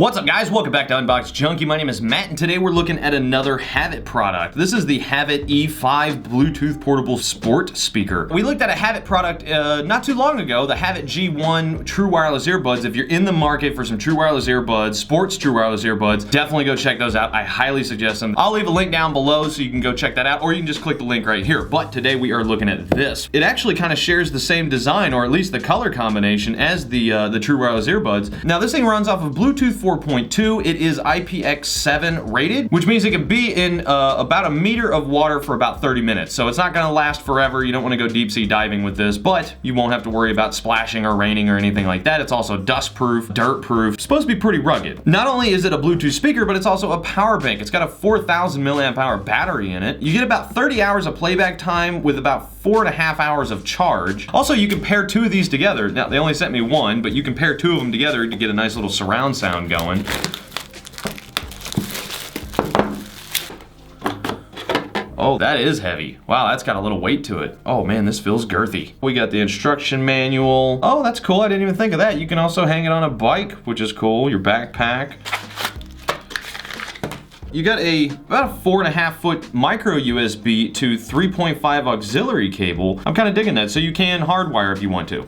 What's up, guys? Welcome back to Unbox Junkie. My name is Matt, and today we're looking at another HAVIT product. This is the HAVIT E5 Bluetooth Portable Sport Speaker. We looked at a HAVIT product not too long ago, the HAVIT G1 True Wireless Earbuds. If you're in the market for some true wireless earbuds, sports true wireless earbuds, definitely go check those out. I highly suggest them. I'll leave a link down below so you can go check that out, or you can just click the link right here. But today we are looking at this. It actually kind of shares the same design, or at least the color combination, as the true wireless earbuds. Now, this thing runs off of Bluetooth 4.2. It is IPX7 rated, which means it can be in about a meter of water for about 30 minutes. So it's not gonna last forever. You don't wanna go deep sea diving with this, but you won't have to worry about splashing or raining or anything like that. It's also dust proof, dirt proof. It's supposed to be pretty rugged. Not only is it a Bluetooth speaker, but it's also a power bank. It's got a 4,000 milliamp hour battery in it. You get about 30 hours of playback time with about 4.5 hours of charge. Also, you can pair two of these together. Now, they only sent me one, but you can pair two of them together to get a nice little surround sound going. Oh, that is heavy. Wow, that's got a little weight to it. Oh man, this feels girthy. We got the instruction manual. Oh, that's cool. I didn't even think of that. You can also hang it on a bike, which is cool. Your backpack. You got about a 4.5 foot micro USB to 3.5 auxiliary cable. I'm kind of digging that, so you can hardwire if you want to.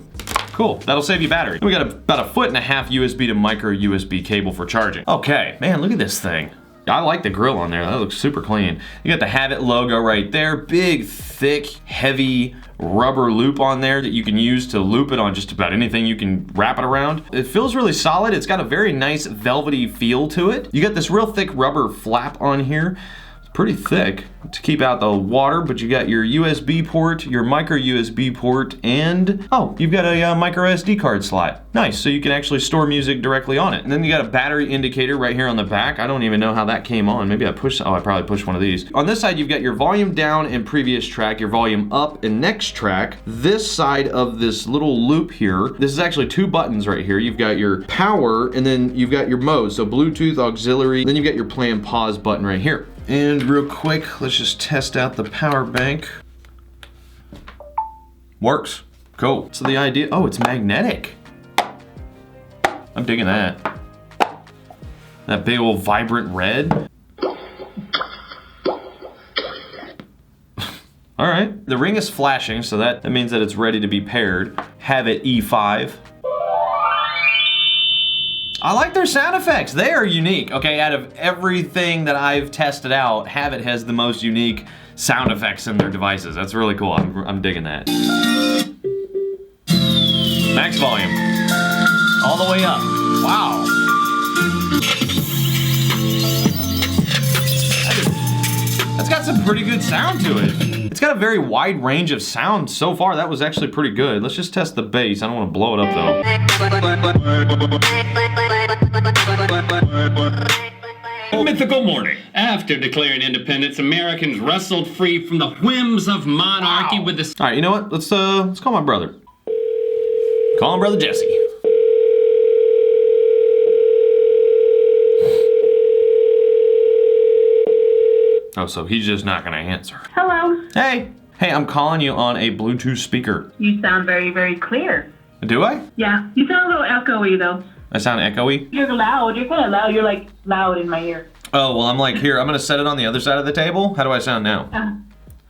Cool, that'll save you battery. We got about a 1.5 foot USB to micro USB cable for charging. Okay, man, look at this thing. I like the grill on there, that looks super clean. You got the HAVIT logo right there, big, thick, heavy rubber loop on there that you can use to loop it on just about anything you can wrap it around. It feels really solid. It's got a very nice velvety feel to it. You got this real thick rubber flap on here. It's pretty thick to keep out the water, but you got your USB port, your micro USB port, and oh, you've got a micro SD card slot. Nice, so you can actually store music directly on it. And then you got a battery indicator right here on the back. I don't even know how that came on. Maybe I pushed, oh, I probably pushed one of these. On this side, you've got your volume down and previous track, your volume up and next track. This side of this little loop here, this is actually two buttons right here. You've got your power, and then you've got your mode, so Bluetooth, auxiliary, then you've got your play and pause button right here. And real quick, let's just test out the power bank. Works. Cool. So the idea, oh, it's magnetic. I'm digging that. That big old vibrant red. All right, the ring is flashing, so that means that it's ready to be paired. HAVIT E5. I like their sound effects. They are unique. Okay, out of everything that I've tested out, HAVIT has the most unique sound effects in their devices. That's really cool. I'm digging that. Max volume. All the way up. Wow. That's got some pretty good sound to it. It's got a very wide range of sound so far. That was actually pretty good. Let's just test the bass. I don't want to blow it up though. Mythical morning. After declaring independence, Americans wrestled free from the whims of monarchy with the... All right, you know what? Let's call my brother. Call him Brother Jesse. Oh, so he's just not gonna answer. Hello. Hey, I'm calling you on a Bluetooth speaker. You sound very, very clear. Do I? Yeah, you sound a little echoey though. I sound echoey? You're loud, you're kind of loud. You're like loud in my ear. Oh, well, I'm like, here, I'm gonna set it on the other side of the table. How do I sound now?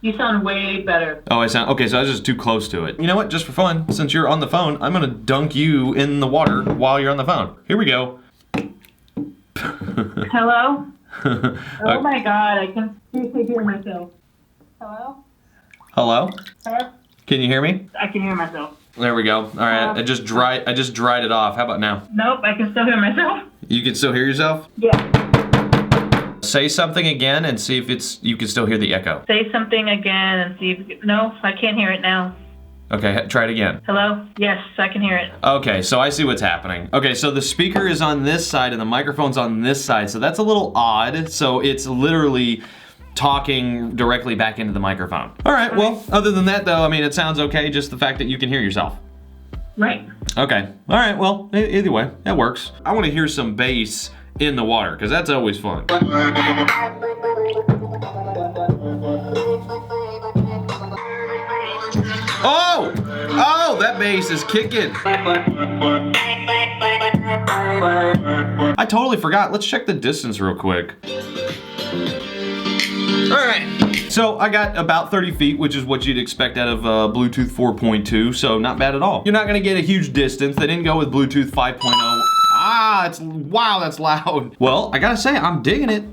You sound way better. Oh, I sound, okay, so I was just too close to it. You know what, just for fun, since you're on the phone, I'm gonna dunk you in the water while you're on the phone. Here we go. Hello? Oh my God, I can seriously hear myself. Hello? Hello? Hello? Can you hear me? I can hear myself. There we go. All right, I just dried it off. How about now? Nope, I can still hear myself. You can still hear yourself? Yeah. Say something again and see if you can still hear the echo. Say something again and see if... No, I can't hear it now. Okay, try it again. Hello? Yes, I can hear it. Okay, so I see what's happening. Okay, so the speaker is on this side and the microphone's on this side, so that's a little odd. So it's literally talking directly back into the microphone. All right, well, other than that though, I mean, it sounds okay, just the fact that you can hear yourself. Right. Okay, all right, well, either way, that works. I want to hear some bass in the water, because that's always fun. Oh! Oh, that bass is kicking. I totally forgot. Let's check the distance real quick. All right. So I got about 30 feet, which is what you'd expect out of Bluetooth 4.2, so not bad at all. You're not gonna get a huge distance. They didn't go with Bluetooth 5.0. Wow, that's loud. Well, I gotta say, I'm digging it.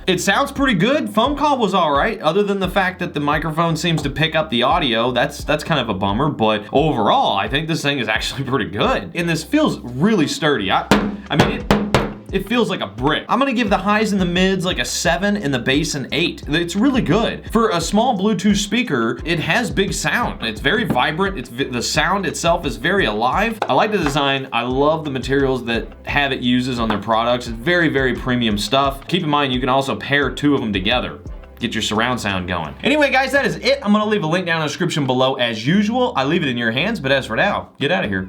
It sounds pretty good. Phone call was all right, other than the fact that the microphone seems to pick up the audio. That's kind of a bummer, but overall, I think this thing is actually pretty good. And this feels really sturdy. I mean, it feels like a brick. I'm gonna give the highs and the mids like a 7 and the bass an 8. It's really good. For a small Bluetooth speaker, it has big sound. It's very vibrant. The sound itself is very alive. I like the design. I love the materials that HAVIT uses on their products. It's very, very premium stuff. Keep in mind, you can also pair 2 of them together. Get your surround sound going. Anyway, guys, that is it. I'm gonna leave a link down in the description below as usual. I leave it in your hands, but as for now, get out of here.